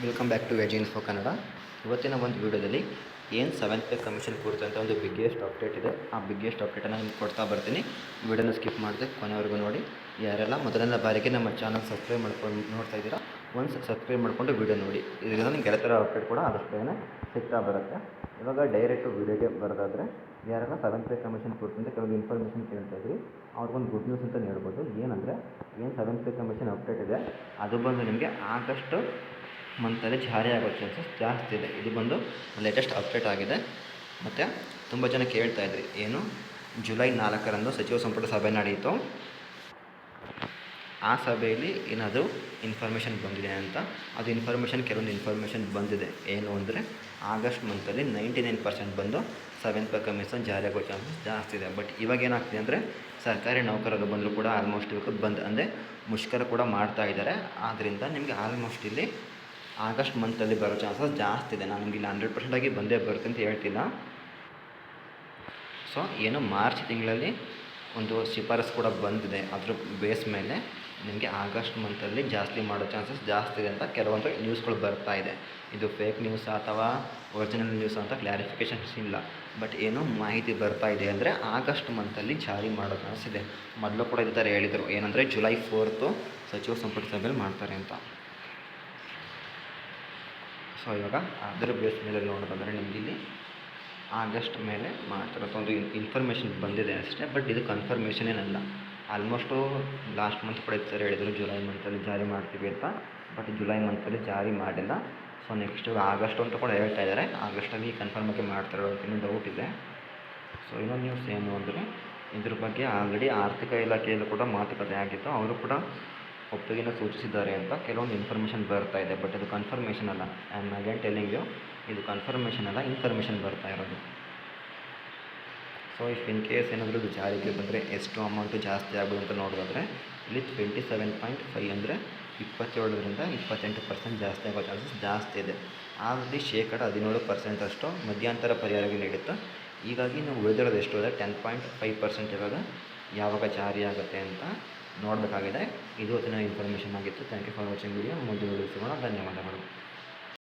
Welcome back to veg info Kannada. ಇವತ್ತಿನ ಒಂದು ವೀಡಿಯೋದಲ್ಲಿ ಏನು 7th ಪೇ ಕಮಿಷನ್ ಕುರಿತು ಅಂತ ಒಂದು ಬಿಗ್ಗೆಸ್ಟ್ ಅಪ್ಡೇಟ್ ಇದೆ. ಆ ಬಿಗ್ಗೆಸ್ಟ್ ಅಪ್ಡೇಟನ್ನು ನಿಮ್ಗೆ ಕೊಡ್ತಾ ಬರ್ತೀನಿ. ವೀಡಿಯೋನ ಸ್ಕಿಪ್ ಮಾಡದೆ ಕೊನೆವರೆಗೂ ನೋಡಿ. ಯಾರೆಲ್ಲ ಮೊದಲನೇ ಬಾರಿಗೆ ನಮ್ಮ ಚಾನಲ್ ಸಬ್ಸ್ಕ್ರೈಬ್ ಮಾಡ್ಕೊಂಡು ನೋಡ್ತಾ ಇದ್ದೀರಾ, ಒಂದು ಸಬ್ಸ್ಕ್ರೈಬ್ ಮಾಡಿಕೊಂಡು ವೀಡಿಯೋ ನೋಡಿ. ಇದರಿಂದ ನಿಮ್ಗೆ ಎಲ್ಲ ಥರ ಅಪ್ಡೇಟ್ ಕೂಡ ಆದಷ್ಟು ಬೇಗನೆ ಸಿಗ್ತಾ ಬರುತ್ತೆ. ಇವಾಗ ಡೈರೆಕ್ಟು ವೀಡಿಯೋಗೆ ಬರೋದಾದರೆ, ಯಾರೆಲ್ಲ 7th ಪೇ ಕಮಿಷನ್ ಕುರಿತಂತೆ ಕೆಲವು ಇನ್ಫಾರ್ಮೇಷನ್ ಕೇಳ್ತಾ ಇದ್ರಿ, ಅವ್ರಿಗೊಂದು ಗುಡ್ ನ್ಯೂಸ್ ಅಂತ ಹೇಳ್ಬೋದು. ಏನಂದರೆ, ಏನು 7th ಪೇ ಕಮಿಷನ್ ಅಪ್ಡೇಟ್ ಇದೆ ಅದು ಬಂದು ನಿಮಗೆ ಆಗಸ್ಟ್ ಮಂತಲ್ಲಿ ಜಾರಿ ಆಗೋ ಚಾನ್ಸಸ್ ಜಾಸ್ತಿ ಇದೆ. ಇದು ಬಂದು ಲೇಟೆಸ್ಟ್ ಅಪ್ಡೇಟ್ ಆಗಿದೆ. ಮತ್ತು ತುಂಬ ಜನ ಕೇಳ್ತಾಯಿದ್ರಿ, ಏನು ಜುಲೈ 4ರಂದು ಸಚಿವ ಸಂಪುಟ ಸಭೆ ನಡೆಯಿತು, ಆ ಸಭೆಯಲ್ಲಿ ಏನಾದರೂ ಇನ್ಫಾರ್ಮೇಷನ್ ಬಂದಿದೆ ಅಂತ. ಅದು ಕೆಲವೊಂದು ಇನ್ಫಾರ್ಮೇಷನ್ ಬಂದಿದೆ. ಏನು ಅಂದರೆ, ಆಗಸ್ಟ್ ಮಂತಲ್ಲಿ 99% ಬಂದು 7th ಪೇ ಕಮಿಷನ್ ಜಾರಿ ಆಗೋ ಚಾನ್ಸಸ್ ಜಾಸ್ತಿ ಇದೆ. ಬಟ್ ಇವಾಗ ಏನಾಗ್ತಿದೆ ಅಂದರೆ, ಸರ್ಕಾರಿ ನೌಕರರು ಬಂದರೂ ಕೂಡ ಆಲ್ಮೋಸ್ಟ್ ಇವಕ್ಕೆ ಬಂದು ಅಂದರೆ ಮುಷ್ಕರ ಕೂಡ ಮಾಡ್ತಾ ಇದ್ದಾರೆ. ಆದ್ದರಿಂದ ನಿಮಗೆ ಆಲ್ಮೋಸ್ಟ್ ಇಲ್ಲಿ ಆಗಸ್ಟ್ ಮಂತಲ್ಲಿ ಬರೋ ಚಾನ್ಸಸ್ ಜಾಸ್ತಿ ಇದೆ. ನಾನು ನಿಮಗೆ ಇಲ್ಲಿ 100% ಬಂದೇ ಬರುತ್ತೆ ಅಂತ ಹೇಳ್ತಿಲ್ಲ. ಸೊ ಏನು ಮಾರ್ಚ್ ತಿಂಗಳಲ್ಲಿ ಒಂದು ಶಿಫಾರಸು ಕೂಡ ಬಂದಿದೆ. ಅದ್ರ ಬೇಸ್ ಮೇಲೆ ನಿಮಗೆ ಆಗಸ್ಟ್ ಮಂತಲ್ಲಿ ಜಾಸ್ತಿ ಮಾಡೋ ಚಾನ್ಸಸ್ ಜಾಸ್ತಿ ಇದೆ ಅಂತ ಕೆಲವೊಂದು ನ್ಯೂಸ್ಗಳು ಬರ್ತಾ ಇದೆ. ಇದು ಫೇಕ್ ನ್ಯೂಸ್ ಅಥವಾ ಒರಿಜಿನಲ್ ನ್ಯೂಸ್ ಅಂತ ಕ್ಲಾರಿಫಿಕೇಷನ್ಸ್ ಇಲ್ಲ. ಬಟ್ ಏನು ಮಾಹಿತಿ ಬರ್ತಾ ಇದೆ ಅಂದರೆ, ಆಗಸ್ಟ್ ಮಂತಲ್ಲಿ ಜಾರಿ ಮಾಡೋ ಚಾನ್ಸ್ ಇದೆ. ಮೊದಲು ಕೂಡ ಇದೇ ಥರ ಹೇಳಿದರು, ಏನಂದರೆ ಜುಲೈ 4 ಸಚಿವ ಸಂಪುಟ ಸಭೆಯಲ್ಲಿ ಮಾಡ್ತಾರೆ ಅಂತ. ಸೊ ಇವಾಗ ಅದರ ಬೇಸ್ ಮೇಲೆ ನೋಡೋದಾದರೆ ನಿಮಗೆ ಇಲ್ಲಿ ಆಗಸ್ಟ್ ಮೇಲೆ ಮಾಡ್ತಿರೋದು ಒಂದು ಇನ್ಫಾರ್ಮೇಷನ್ ಬಂದಿದೆ ಅಷ್ಟೇ. ಬಟ್ ಇದು ಕನ್ಫರ್ಮೇಷನ್ ಏನಲ್ಲ. ಆಲ್ಮೋಸ್ಟು ಲಾಸ್ಟ್ ಮಂತ್ ಕೂಡ ಇತ್ತು ಸರ್ ಹೇಳಿದರು ಜುಲೈ ಮಂತಲ್ಲಿ ಜಾರಿ ಮಾಡ್ತೀವಿ ಅಂತ. ಬಟ್ ಜುಲೈ ಮಂತಲ್ಲಿ ಜಾರಿ ಮಾಡಿಲ್ಲ. ಸೊ ನೆಕ್ಸ್ಟು ಆಗಸ್ಟ್ ಅಂತ ಕೂಡ ಹೇಳ್ತಾ ಇದ್ದಾರೆ. ಆಗಸ್ಟಲ್ಲಿ ಕನ್ಫರ್ಮಾಗಿ ಮಾಡ್ತಾರೋ ಇನ್ನೂ ಡೌಟ್ ಇದೆ. ಸೊ ಇನ್ನೊಂದು ನ್ಯೂಸ್ ಏನು ಅಂದರೆ, ಇದ್ರ ಬಗ್ಗೆ ಆಲ್ರೆಡಿ ಆರ್ಥಿಕ ಇಲಾಖೆಯಲ್ಲೂ ಕೂಡ ಮಾತುಕತೆ ಆಗಿತ್ತು. ಅವರು ಕೂಡ ಒಪ್ಪಿಗೆನ ಸೂಚಿಸಿದ್ದಾರೆ ಅಂತ ಕೆಲವೊಂದು ಇನ್ಫಾರ್ಮೇಷನ್ ಬರ್ತಾ ಇದೆ. ಬಟ್ ಇದು ಕನ್ಫರ್ಮೇಷನ್ ಅಲ್ಲ. I am again telling you, ಇದು ಕನ್ಫರ್ಮೇಷನ್ ಅಲ್ಲ, ಇನ್ಫಾರ್ಮೇಷನ್ ಬರ್ತಾ ಇರೋದು. ಸೊ ಇಫ್ ಇನ್ ಕೇಸ್ ಏನಾದರೂ ಇದು ಜಾರಿಗೆ ಬಂದರೆ ಎಷ್ಟು ಅಮೌಂಟು ಜಾಸ್ತಿ ಆಗೋದು ಅಂತ ನೋಡೋದಾದರೆ, ಇಲ್ಲಿ 27.5 ಅಂದರೆ 27ರಿಂದ 28% ಜಾಸ್ತಿ ಆಗೋ ಚಾನ್ಸಸ್ ಜಾಸ್ತಿ ಇದೆ. ಆಲ್ರೆಡಿ 17% ಅಷ್ಟು ಮಧ್ಯಂತರ ಪರಿಹಾರಕ್ಕೆ ನೀಡುತ್ತೆ. ಹೀಗಾಗಿ ನಾವು ಉಳಿದಿರೋದು ಎಷ್ಟು ಅಂದರೆ 10.5% ಇವಾಗ ಯಾವಾಗ ಜಾರಿ ಆಗುತ್ತೆ ಅಂತ ನೋಡಬೇಕಾಗಿದೆ. ಇದು ಹೊತ್ತಿನ ಇನ್ಫಾರ್ಮೇಷನ್ ಆಗಿತ್ತು. Thank you for watching video. ಮುಂದಿನ ವಿಡಿಯೋ ಸಿಗೋಣ. ಧನ್ಯವಾದಗಳು.